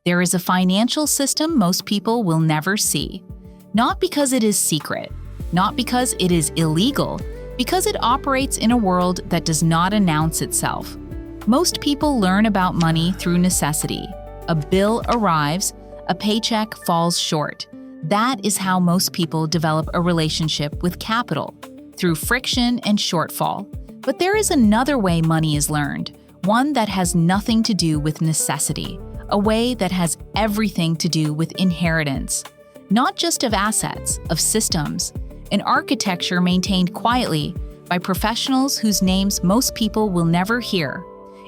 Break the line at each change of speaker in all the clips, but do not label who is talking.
There is a financial system most people will never see. Not because it is secret, not because it is illegal, because it operates in a world that does not announce itself. Most people learn about money through necessity. A bill arrives, a paycheck falls short. That is how most people develop a relationship with capital, through friction and shortfall. But there is another way money is learned, one that has nothing to do with necessity, a way that has everything to do with inheritance. Not just of assets, of systems, an architecture maintained quietly by professionals whose names most people will never hear.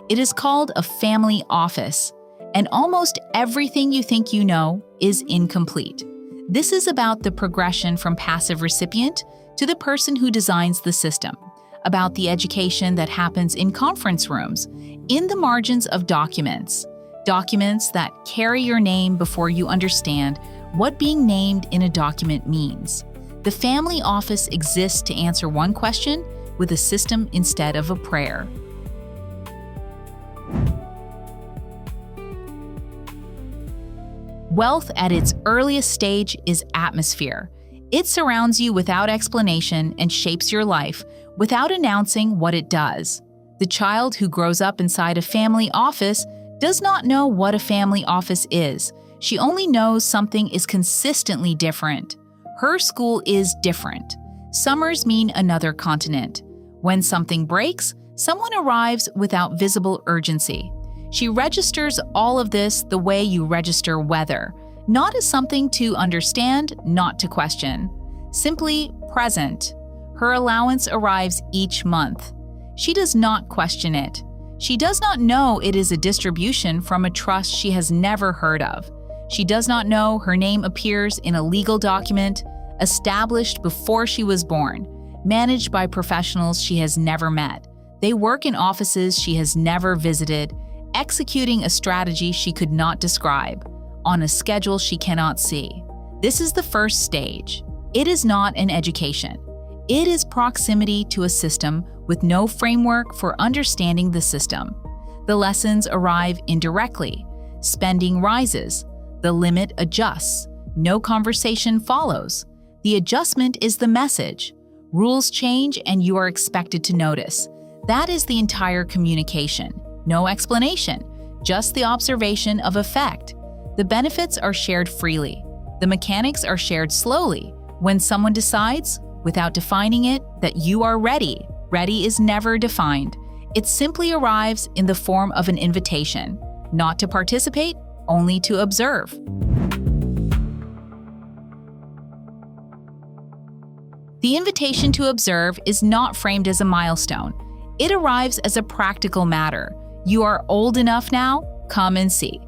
It is called a family office, and almost everything you think you know is incomplete. This is about the progression from passive recipient to the person who designs the system, about the education that happens in conference rooms, in the margins of documents that carry your name before you understand what being named in a document means. The family office exists to answer one question with a system instead of a prayer. Wealth at its earliest stage is atmosphere. It surrounds you without explanation and shapes your life without announcing what it does. The child who grows up inside a family office does not know what a family office is. She only knows something is consistently different. Her school is different. Summers mean another continent. When something breaks, someone arrives without visible urgency. She registers all of this the way you register weather, not as something to understand, not to question. Simply present. Her allowance arrives each month. She does not question it. She does not know it is a distribution from a trust she has never heard of. She does not know her name appears in a legal document established before she was born, managed by professionals she has never met. They work in offices she has never visited, executing a strategy she could not describe, on a schedule she cannot see. This is the first stage. It is not an education. It is proximity to a system with no framework for understanding the system. The lessons arrive indirectly. Spending rises. The limit adjusts. No conversation follows. The adjustment is the message. Rules change and you are expected to notice. That is the entire communication. No explanation, just the observation of effect. The benefits are shared freely. The mechanics are shared slowly. When someone decides, without defining it, that you are ready, ready is never defined. It simply arrives in the form of an invitation, not to participate, only to observe. The invitation to observe is not framed as a milestone. It arrives as a practical matter. You are old enough now? Come and see.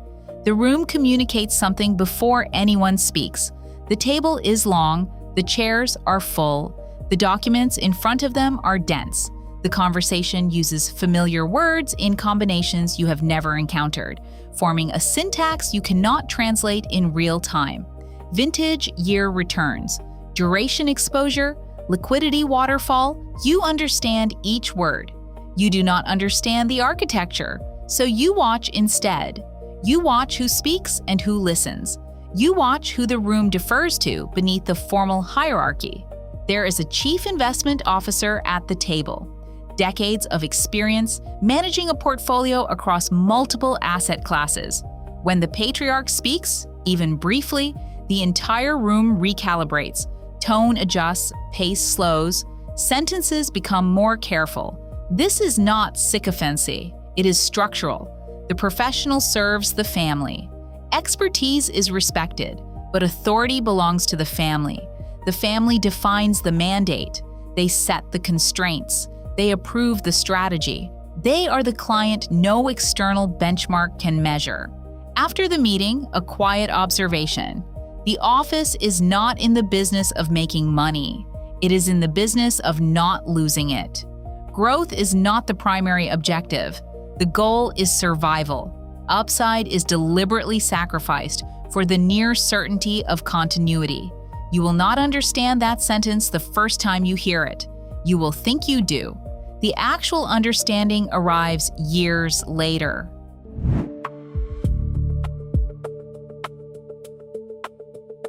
The room communicates something before anyone speaks. The table is long, the chairs are full, the documents in front of them are dense. The conversation uses familiar words in combinations you have never encountered, forming a syntax you cannot translate in real time. Vintage year returns, duration exposure, liquidity waterfall, you understand each word. You do not understand the architecture, so you watch instead. You watch who speaks and who listens. You watch who the room defers to beneath the formal hierarchy. There is a chief investment officer at the table. Decades of experience managing a portfolio across multiple asset classes. When the patriarch speaks, even briefly, the entire room recalibrates. Tone adjusts, pace slows, sentences become more careful. This is not sycophancy, it is structural. The professional serves the family. Expertise is respected, but authority belongs to the family. The family defines the mandate. They set the constraints. They approve the strategy. They are the client no external benchmark can measure. After the meeting, a quiet observation. The office is not in the business of making money. It is in the business of not losing it. Growth is not the primary objective. The goal is survival. Upside is deliberately sacrificed for the near certainty of continuity. You will not understand that sentence the first time you hear it. You will think you do. The actual understanding arrives years later.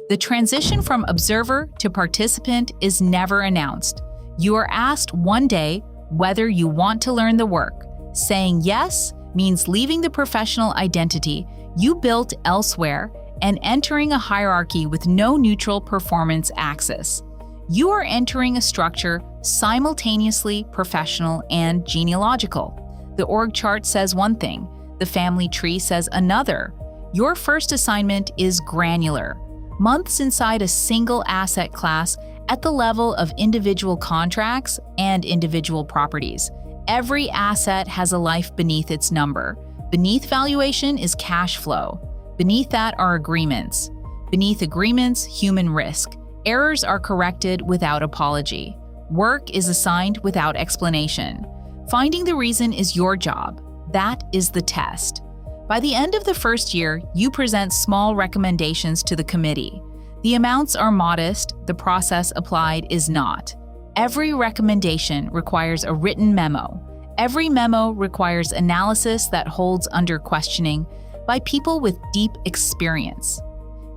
The transition from observer to participant is never announced. You are asked one day whether you want to learn the work. Saying yes means leaving the professional identity you built elsewhere and entering a hierarchy with no neutral performance axis. You are entering a structure simultaneously professional and genealogical. The org chart says one thing, the family tree says another. Your first assignment is granular, months inside a single asset class at the level of individual contracts and individual properties. Every asset has a life beneath its number. Beneath valuation is cash flow. Beneath that are agreements. Beneath agreements, human risk. Errors are corrected without apology. Work is assigned without explanation. Finding the reason is your job. That is the test. By the end of the first year, you present small recommendations to the committee. The amounts are modest, the process applied is not. Every recommendation requires a written memo. Every memo requires analysis that holds under questioning by people with deep experience.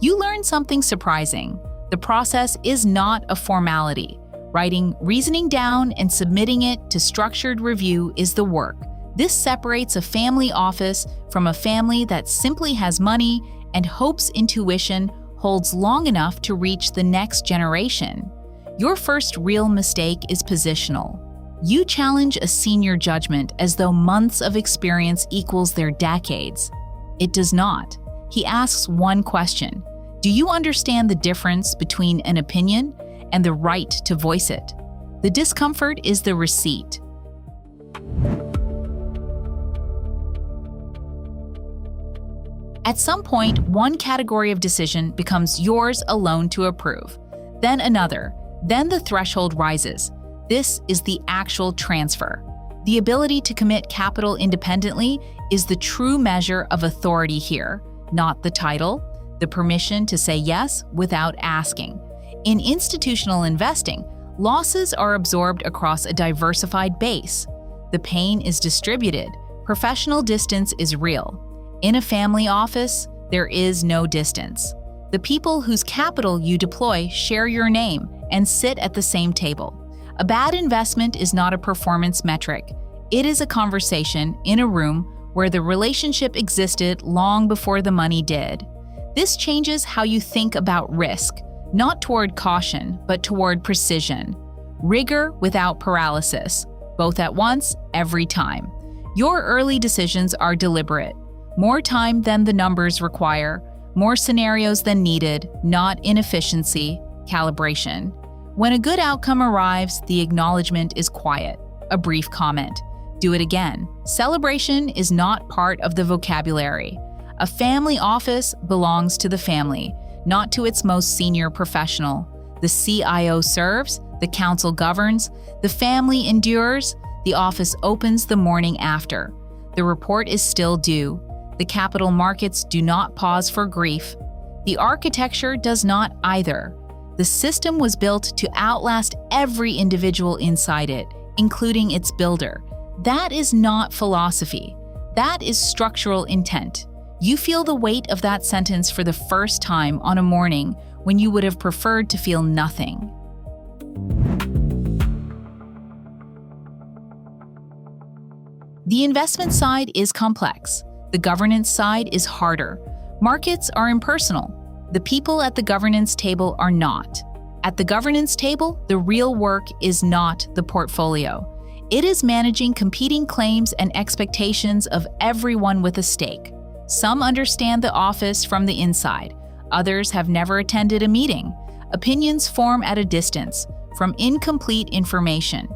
You learn something surprising. The process is not a formality. Writing reasoning down and submitting it to structured review is the work. This separates a family office from a family that simply has money and hopes intuition holds long enough to reach the next generation. Your first real mistake is positional. You challenge a senior judgment as though months of experience equals their decades. It does not. He asks one question. Do you understand the difference between an opinion and the right to voice it? The discomfort is the receipt. At some point, one category of decision becomes yours alone to approve, then another, then the threshold rises. This is the actual transfer. The ability to commit capital independently is the true measure of authority here, not the title, the permission to say yes without asking. In institutional investing, losses are absorbed across a diversified base. The pain is distributed. Professional distance is real. In a family office, there is no distance. The people whose capital you deploy share your name and sit at the same table. A bad investment is not a performance metric. It is a conversation in a room where the relationship existed long before the money did. This changes how you think about risk, not toward caution, but toward precision. Rigor without paralysis, both at once, every time. Your early decisions are deliberate. More time than the numbers require, more scenarios than needed, not inefficiency, calibration. When a good outcome arrives, the acknowledgement is quiet, a brief comment. Do it again. Celebration is not part of the vocabulary. A family office belongs to the family, not to its most senior professional. The CIO serves, the council governs, the family endures, the office opens the morning after. The report is still due. The capital markets do not pause for grief. The architecture does not either. The system was built to outlast every individual inside it, including its builder. That is not philosophy. That is structural intent. You feel the weight of that sentence for the first time on a morning when you would have preferred to feel nothing. The investment side is complex. The governance side is harder. Markets are impersonal. The people at the governance table are not. At the governance table, the real work is not the portfolio. It is managing competing claims and expectations of everyone with a stake. Some understand the office from the inside. Others have never attended a meeting. Opinions form at a distance, from incomplete information.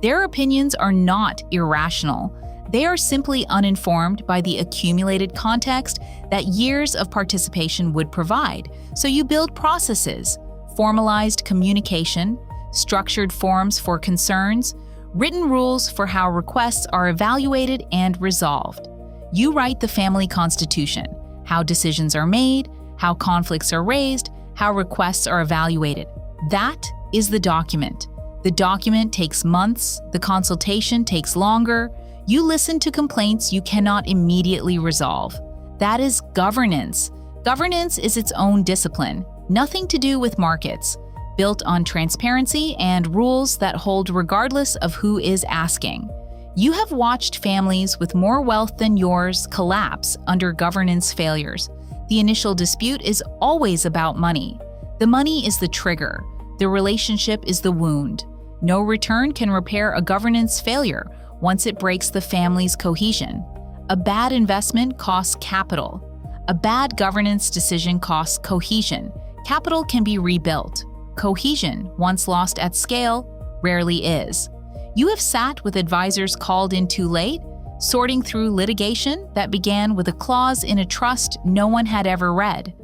Their opinions are not irrational. They are simply uninformed by the accumulated context that years of participation would provide. So you build processes, formalized communication, structured forms for concerns, written rules for how requests are evaluated and resolved. You write the family constitution, how decisions are made, how conflicts are raised, how requests are evaluated. That is the document. The document takes months, the consultation takes longer. You listen to complaints you cannot immediately resolve. That is governance. Governance is its own discipline, nothing to do with markets, built on transparency and rules that hold regardless of who is asking. You have watched families with more wealth than yours collapse under governance failures. The initial dispute is always about money. The money is the trigger. The relationship is the wound. No return can repair a governance failure once it breaks the family's cohesion. A bad investment costs capital. A bad governance decision costs cohesion. Capital can be rebuilt. Cohesion, once lost at scale, rarely is. You have sat with advisors called in too late, sorting through litigation that began with a clause in a trust no one had ever read.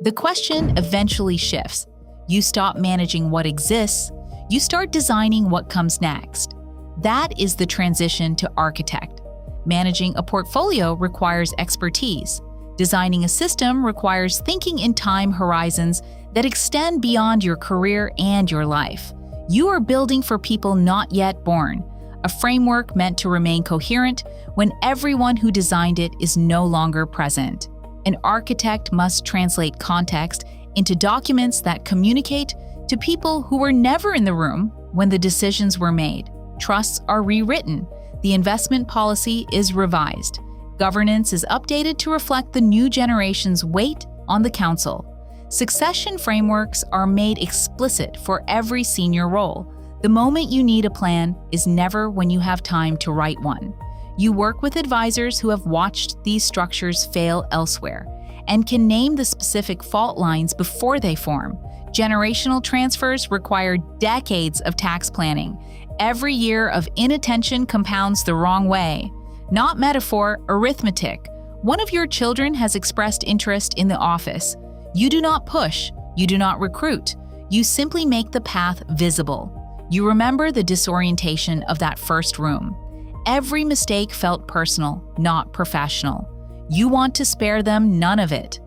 The question eventually shifts. You stop managing what exists, you start designing what comes next. That is the transition to architect. Managing a portfolio requires expertise. Designing a system requires thinking in time horizons that extend beyond your career and your life. You are building for people not yet born, a framework meant to remain coherent when everyone who designed it is no longer present. An architect must translate context into documents that communicate to people who were never in the room when the decisions were made. Trusts are rewritten. The investment policy is revised. Governance is updated to reflect the new generation's weight on the council. Succession frameworks are made explicit for every senior role. The moment you need a plan is never when you have time to write one. You work with advisors who have watched these structures fail elsewhere and can name the specific fault lines before they form. Generational transfers require decades of tax planning. Every year of inattention compounds the wrong way. Not metaphor, arithmetic. One of your children has expressed interest in the office. You do not push, you do not recruit. You simply make the path visible. You remember the disorientation of that first room. Every mistake felt personal, not professional. You want to spare them none of it.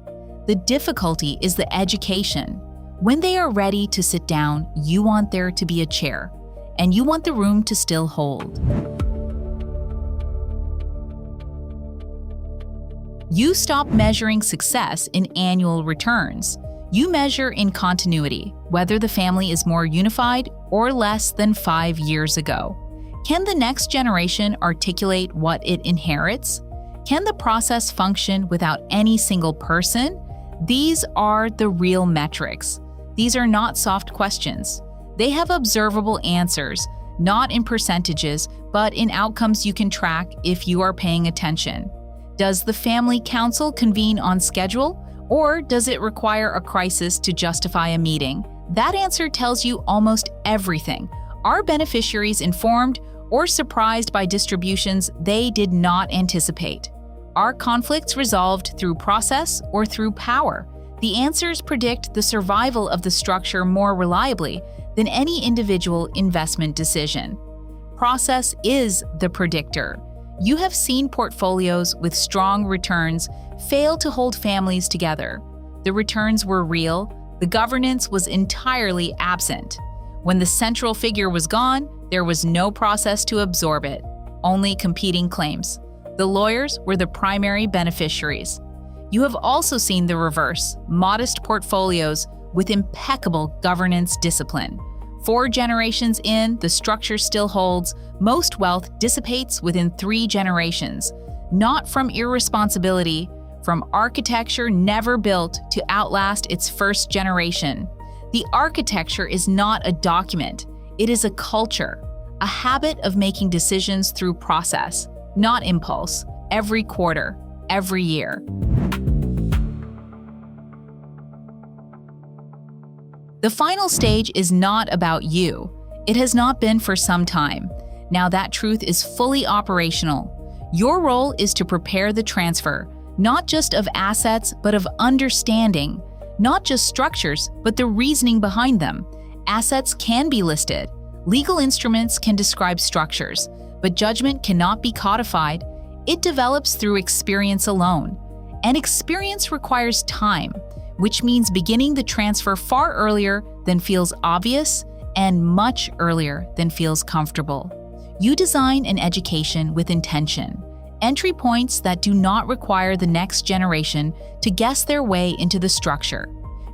The difficulty is the education. When they are ready to sit down, you want there to be a chair, and you want the room to still hold. You stop measuring success in annual returns. You measure in continuity, whether the family is more unified or less than 5 years ago. Can the next generation articulate what it inherits? Can the process function without any single person? These are the real metrics. These are not soft questions. They have observable answers, not in percentages, but in outcomes you can track if you are paying attention. Does the family council convene on schedule, or does it require a crisis to justify a meeting? That answer tells you almost everything. Are beneficiaries informed or surprised by distributions they did not anticipate? Are conflicts resolved through process or through power? The answers predict the survival of the structure more reliably than any individual investment decision. Process is the predictor. You have seen portfolios with strong returns fail to hold families together. The returns were real, the governance was entirely absent. When the central figure was gone, there was no process to absorb it, only competing claims. The lawyers were the primary beneficiaries. You have also seen the reverse, modest portfolios with impeccable governance discipline. 4 generations in, the structure still holds. Most wealth dissipates within 3 generations, not from irresponsibility, from architecture never built to outlast its first generation. The architecture is not a document, it is a culture, a habit of making decisions through process, not impulse, every quarter, every year. The final stage is not about you. It has not been for some time. Now that truth is fully operational. Your role is to prepare the transfer, not just of assets, but of understanding, not just structures, but the reasoning behind them. Assets can be listed. Legal instruments can describe structures, but judgment cannot be codified. It develops through experience alone. And experience requires time, which means beginning the transfer far earlier than feels obvious and much earlier than feels comfortable. You design an education with intention. entry points that do not require the next generation to guess their way into the structure.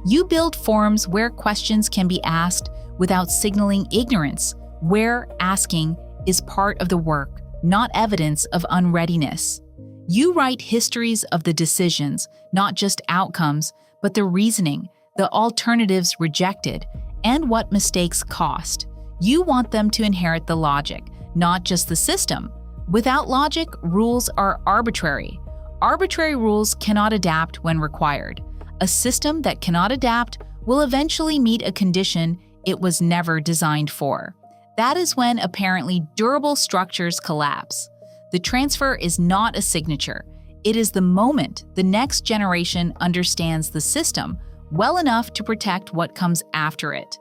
You build forums where questions can be asked without signaling ignorance, where asking is part of the work, not evidence of unreadiness. You write histories of the decisions, not just outcomes, but the reasoning, the alternatives rejected, and what mistakes cost. You want them to inherit the logic, not just the system. Without logic, rules are arbitrary. Arbitrary rules cannot adapt when required. A system that cannot adapt will eventually meet a condition it was never designed for. That is when apparently durable structures collapse. The transfer is not a signature. It is the moment the next generation understands the system well enough to protect what comes after it.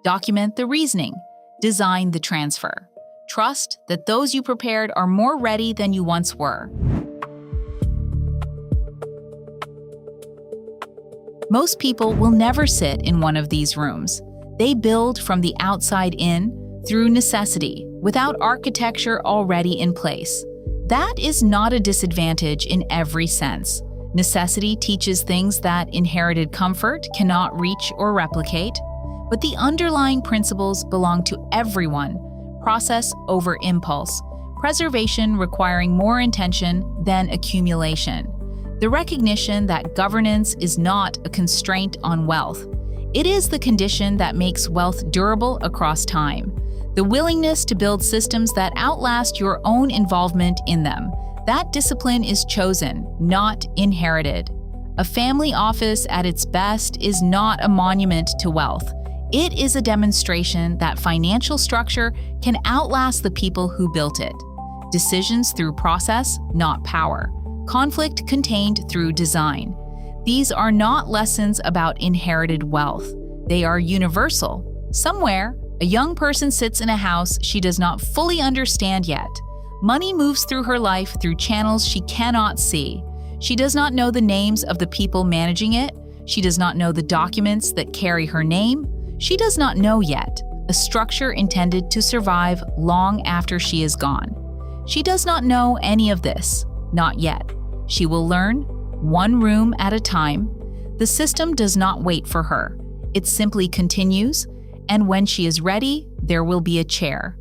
Document the reasoning. Design the transfer. Trust that those you prepared are more ready than you once were. Most people will never sit in one of these rooms. They build from the outside in, through necessity, without architecture already in place. That is not a disadvantage in every sense. Necessity teaches things that inherited comfort cannot reach or replicate, but the underlying principles belong to everyone. Process over impulse, preservation requiring more intention than accumulation. The recognition that governance is not a constraint on wealth. It is the condition that makes wealth durable across time. The willingness to build systems that outlast your own involvement in them. That discipline is chosen, not inherited. A family office at its best is not a monument to wealth. It is a demonstration that financial structure can outlast the people who built it. Decisions through process, not power. Conflict contained through design. These are not lessons about inherited wealth. They are universal. Somewhere, a young person sits in a house she does not fully understand yet. Money moves through her life through channels she cannot see. She does not know the names of the people managing it. She does not know the documents that carry her name. She does not know yet a structure intended to survive long after she is gone. She does not know any of this, not yet. She will learn, one room at a time. The system does not wait for her. It simply continues, and when she is ready, there will be a chair.